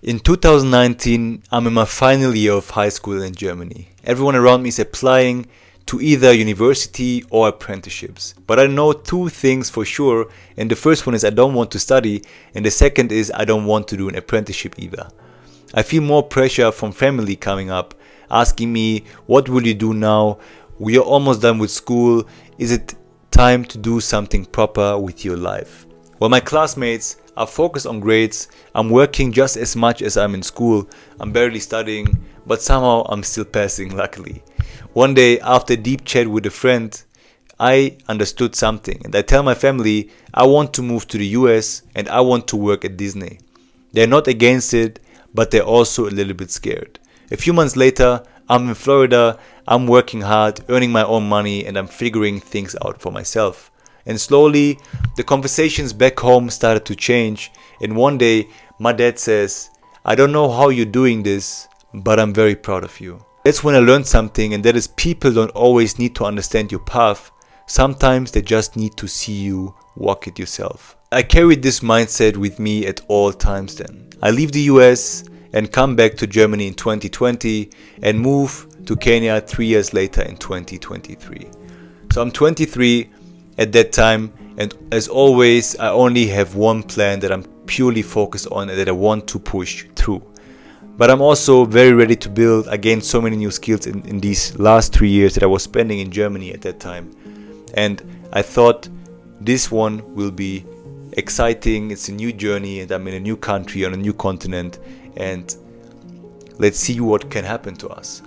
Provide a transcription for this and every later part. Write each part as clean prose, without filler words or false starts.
In 2019, I'm in my final year of high school in Germany. Everyone around me is applying to either university or apprenticeships. But I know two things for sure, and the first one is I don't want to study, and the second is I don't want to do an apprenticeship either. I feel more pressure from family coming up, asking me, what will you do now? We are almost done with school. Is it time to do something proper with your life? Well, my classmates are focused on grades. I'm working just as much as I'm in school. I'm barely studying, but somehow I'm still passing, luckily. One day, after a deep chat with a friend, I understood something, and I tell my family I want to move to the US and I want to work at Disney. They're not against it, but they're also a little bit scared. A few months later, I'm in Florida, I'm working hard, earning my own money, and I'm figuring things out for myself. And slowly, the conversations back home started to change, and one day, my dad says, I don't know how you're doing this, but I'm very proud of you. That's when I learned something, and that is people don't always need to understand your path. Sometimes they just need to see you walk it yourself. I carried this mindset with me at all times then. I leave the US and come back to Germany in 2020 and move to Kenya 3 years later in 2023. So I'm 23 at that time, and as always, I only have one plan that I'm purely focused on and that I want to push through. But I'm also very ready to build. I gained so many new skills in these last 3 years that I was spending in Germany at that time. And I thought this one will be exciting. It's a new journey and I'm in a new country on a new continent, and let's see what can happen to us.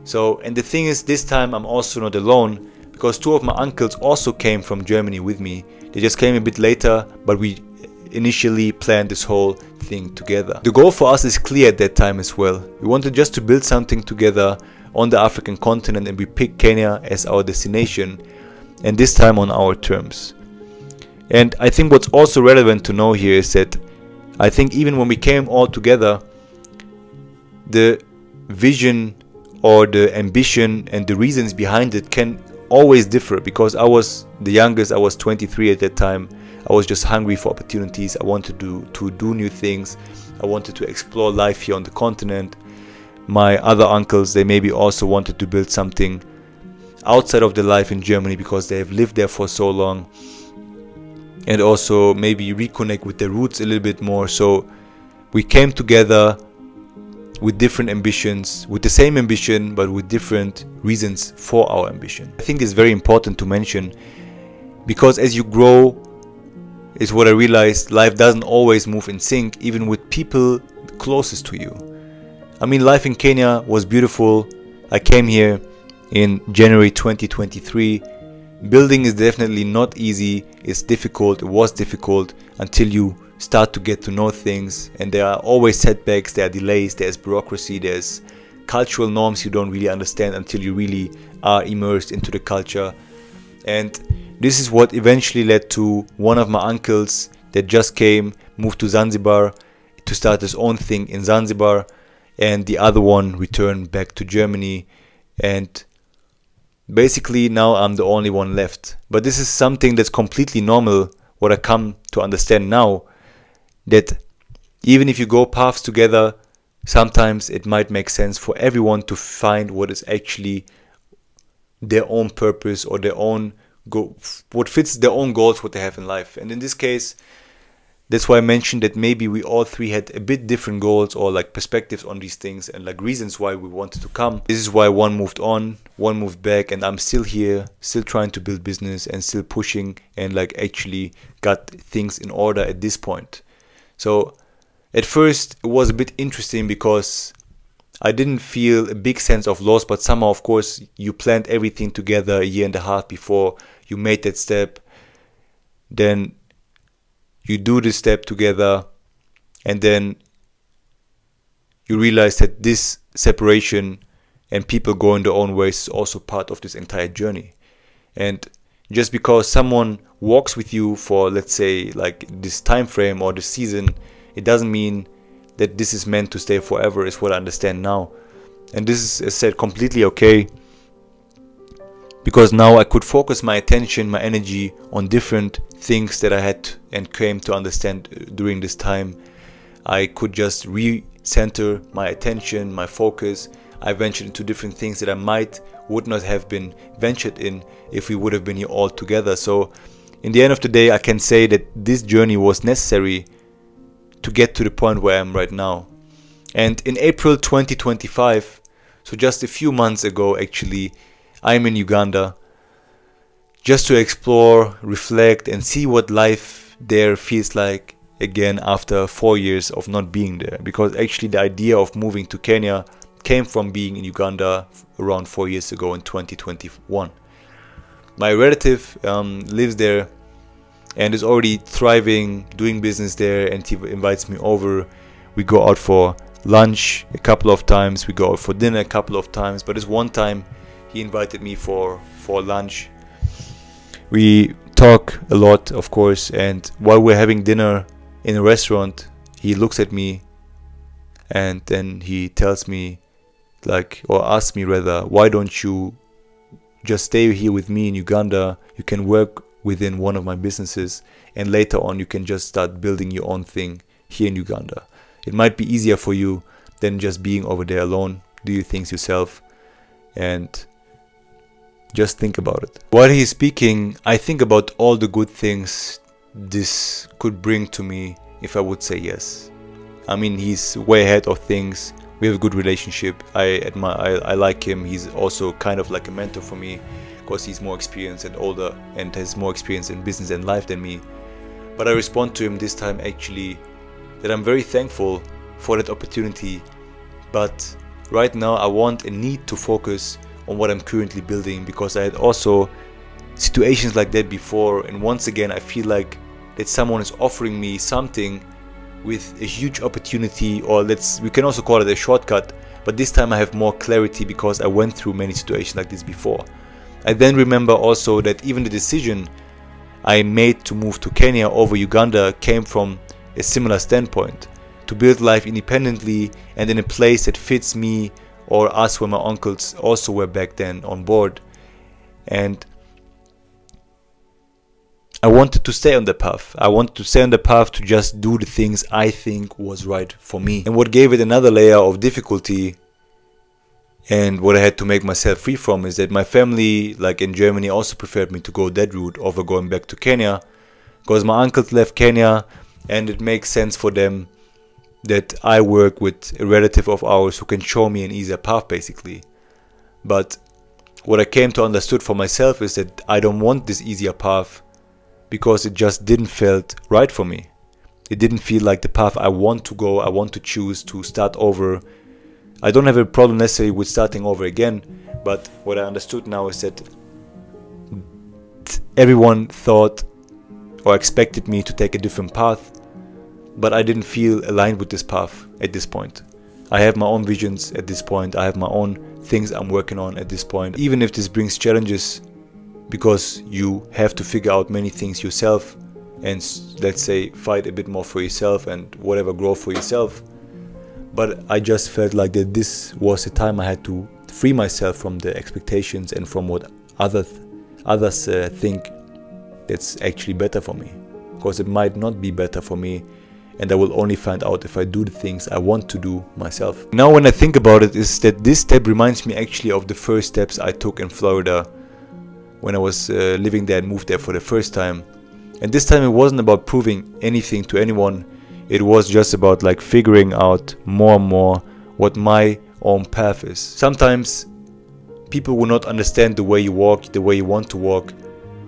So, and the thing is, this time I'm also not alone, because two of my uncles also came from Germany with me. They just came a bit later, but we initially planned this whole thing together. The goal for us is clear at that time as well. We wanted just to build something together on the African continent, and we picked Kenya as our destination, and this time on our terms. And I think what's also relevant to know here is that I think even when we came all together, the vision or the ambition and the reasons behind it can always differ, because I was the youngest. I was 23 at that time. I was just hungry for opportunities. I wanted to do new things. I wanted to explore life here on the continent. My other uncles, they maybe also wanted to build something outside of the life in Germany because they have lived there for so long, and also maybe reconnect with their roots a little bit more. So we came together with different ambitions, with the same ambition, but with different reasons for our ambition. I think it's very important to mention, because as you grow, is what I realized, life doesn't always move in sync, even with people closest to you. I mean, life in Kenya was beautiful. I came here in January 2023. Building is definitely not easy. It's difficult. It was difficult until you start to get to know things, and there are always setbacks, there are delays, there's bureaucracy, there's cultural norms you don't really understand until you really are immersed into the culture. And this is what eventually led to one of my uncles that just came, moved to Zanzibar to start his own thing in Zanzibar, and the other one returned back to Germany, and basically now I'm the only one left. But this is something that's completely normal, what I come to understand now, that even if you go paths together, sometimes it might make sense for everyone to find what is actually their own purpose or their own what fits their own goals, what they have in life. And in this case, that's why I mentioned that maybe we all three had a bit different goals or like perspectives on these things and like reasons why we wanted to come. This is why one moved on, one moved back, and I'm still here, still trying to build business and still pushing and like actually got things in order at this point. So at first it was a bit interesting because I didn't feel a big sense of loss, but somehow, of course, you planned everything together a year and a half before you made that step. Then you do this step together, and then you realize that this separation and people going their own ways is also part of this entire journey. And just because someone walks with you for, let's say, like this time frame or this season, it doesn't mean that this is meant to stay forever, is what I understand now. And this is, as said, completely okay, because now I could focus my attention, my energy on different things that I had and came to understand during this time. I could just recenter my attention, my focus. I ventured into different things that I would not have been ventured in if we would have been here all together. So in the end of the day, I can say that this journey was necessary to get to the point where I am right now. And in April 2025, so just a few months ago actually, I'm in Uganda just to explore, reflect, and see what life there feels like again after 4 years of not being there. Because actually the idea of moving to Kenya came from being in Uganda around 4 years ago in 2021. My relative lives there and is already thriving, doing business there, and he invites me over. We go out for lunch a couple of times, we go out for dinner a couple of times, but this one time he invited me for lunch. We talk a lot, of course, and while we're having dinner in a restaurant, he looks at me and then he tells me, or asks me rather, why don't you just stay here with me in Uganda? You can work within one of my businesses, and later on you can just start building your own thing here in Uganda. It might be easier for you than just being over there alone. Do your things yourself and just think about it. While he's speaking, I think about all the good things this could bring to me if I would say yes. I mean, he's way ahead of things. We have a good relationship. I like him. He's also kind of like a mentor for me because he's more experienced and older and has more experience in business and life than me. But I respond to him this time actually that I'm very thankful for that opportunity. But right now I want and need to focus on what I'm currently building, because I had also situations like that before, and once again I feel like that someone is offering me something with a huge opportunity, or we can also call it a shortcut, but this time I have more clarity because I went through many situations like this before. I then remember also that even the decision I made to move to Kenya over Uganda came from a similar standpoint, to build life independently and in a place that fits me or us, where my uncles also were back then on board. And I wanted to stay on the path. I wanted to stay on the path to just do the things I think was right for me. And what gave it another layer of difficulty, and what I had to make myself free from, is that my family, like in Germany, also preferred me to go that route over going back to Kenya, because my uncles left Kenya and it makes sense for them that I work with a relative of ours who can show me an easier path basically. But what I came to understood for myself is that I don't want this easier path, because it just didn't felt right for me. It didn't feel like the path I want to go, I want to choose to start over. I don't have a problem necessarily with starting over again, but what I understood now is that everyone thought or expected me to take a different path, but I didn't feel aligned with this path at this point. I have my own visions at this point. I have my own things I'm working on at this point. Even if this brings challenges, because you have to figure out many things yourself and, let's say, fight a bit more for yourself and whatever, grow for yourself. But I just felt like that this was the time I had to free myself from the expectations and from what others think that's actually better for me, because it might not be better for me, and I will only find out if I do the things I want to do myself. Now when I think about it, is that this step reminds me actually of the first steps I took in Florida when I was living there and moved there for the first time. And this time it wasn't about proving anything to anyone. It was just about figuring out more and more what my own path is. Sometimes people will not understand the way you walk, the way you want to walk,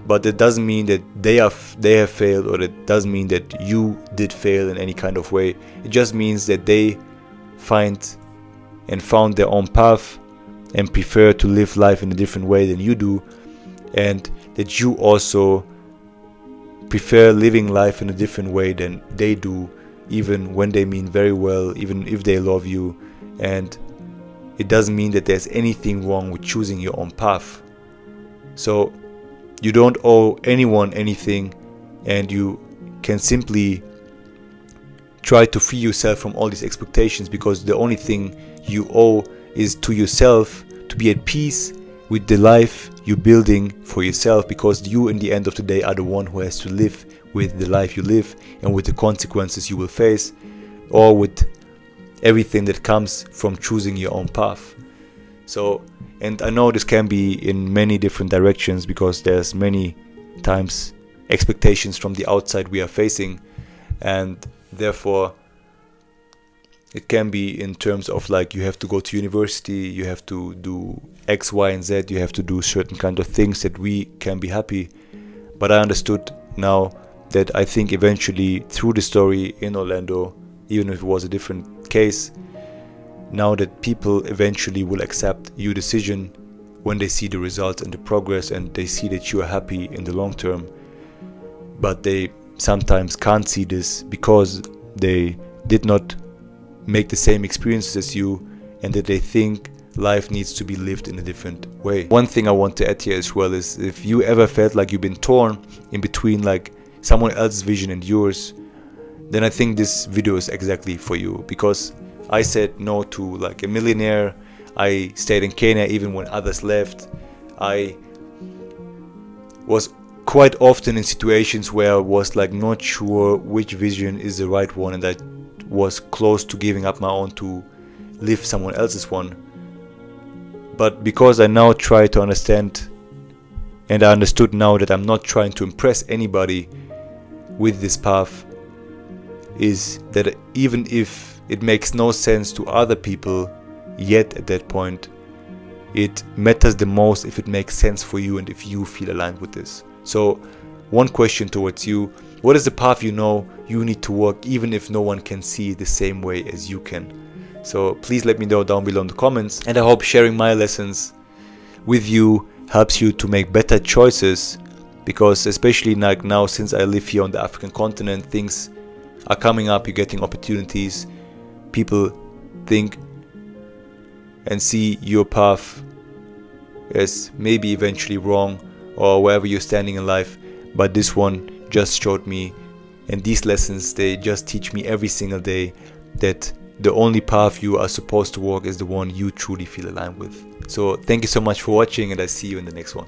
but it doesn't mean that they have failed, or it doesn't mean that you did fail in any kind of way. It just means that they found their own path and prefer to live life in a different way than you do, and that you also prefer living life in a different way than they do, even when they mean very well, even if they love you. And it doesn't mean that there's anything wrong with choosing your own path. So you don't owe anyone anything, and you can simply try to free yourself from all these expectations, because the only thing you owe is to yourself, to be at peace with the life you're building for yourself, because you, in the end of the day, are the one who has to live with the life you live and with the consequences you will face. or with everything that comes from choosing your own path. So, and I know this can be in many different directions, because there's many times expectations from the outside we are facing, and therefore it can be in terms of like, you have to go to university, you have to do X, Y, and Z, you have to do certain kind of things that we can be happy. But I understood now that I think eventually through the story in Orlando, even if it was a different case, now that people eventually will accept your decision when they see the results and the progress, and they see that you are happy in the long term. But they sometimes can't see this because they did not make the same experiences as you, and that they think life needs to be lived in a different way. One thing I want to add here as well is, if you ever felt like you've been torn in between like someone else's vision and yours, then I think this video is exactly for you, because I said no to like a millionaire. I stayed in Kenya even when others left. I was quite often in situations where I was like not sure which vision is the right one, and I was close to giving up my own to live someone else's one. But because I now try to understand, and I understood now that I'm not trying to impress anybody with this path, is that even if it makes no sense to other people yet at that point, it matters the most if it makes sense for you and if you feel aligned with this. So one question towards you: what is the path you know you need to walk, even if no one can see it the same way as you can? So please let me know down below in the comments, and I hope sharing my lessons with you helps you to make better choices, because especially like now, since I live here on the African continent, things are coming up, you're getting opportunities, people think and see your path as maybe eventually wrong, or wherever you're standing in life, but this one just showed me, and these lessons, they just teach me every single day that the only path you are supposed to walk is the one you truly feel aligned with. So thank you so much for watching, and I see you in the next one.